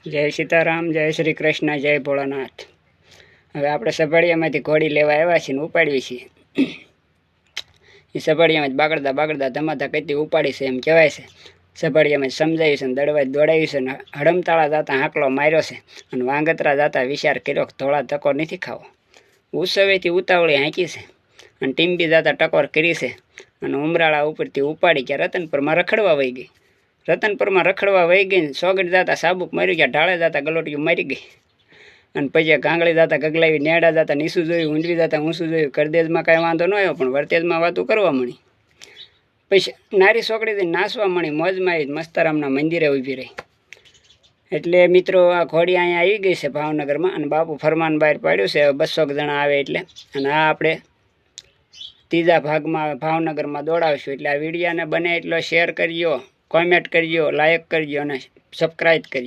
જય સીતારામ, જય શ્રી કૃષ્ણ, જય ભોળાનાથ। હવે આપણે સભાડિયામાંથી ઘોડી લેવા આવ્યા છીએ ને ઉપાડવી છીએ। એ સભાડિયામાં જ બાગડતા ધમાધા કતી ઉપાડી છે એમ કહેવાય છે। સભાડિયામાં સમજાવ્યું છે ને દડવા દોડાવ્યું છે ને હડમતાળા જતા હાંકલો માર્યો છે અને વાંગત્રા જતા વિચાર કર્યો ધોળા ધક્કો નથી ખાવો। ઉત્સવેથી ઉતાવળી હાંકી છે અને ટીમ્બી જતા ટકોર કરી છે અને ઉમરાળા ઉપરથી ઉપાડી ગયા રતનપુરમાં રખડવા વહી ગઈ। રતનપુરમાં રખડવા વહી ગઈ ને સોગડ જતા સાબુક માર્યું ગયા, ઢાળે જતા ગલોટિયું મારી ગઈ અને પછી ગાંગળી જતા ગગલાવી, નેડા જતા નીસું જોયું, ઊંડવી જતા ઊંસું જોયું। કરદેજમાં કાંઈ વાંધો ન આવ્યો પણ વર્તેજમાં વાતું કરવા મળી। પછી નારી સોકડીથી નાસવા મળી, મોજમાં આવી મસ્તારામના મંદિરે ઊભી રહી। એટલે મિત્રો આ ઘોડી અહીંયા આવી ગઈ છે ભાવનગરમાં અને બાપુ ફરમાન બહાર પાડ્યું છે 200 જણા આવે એટલે। અને આ આપણે ત્રીજા ભાગમાં ભાવનગરમાં દોડાવશું। એટલે આ વિડીયોને બને એટલો શેર કરજો, કોમેન્ટ કરજો, લાઈક કરજો અને સબસ્ક્રાઈબ કરજો।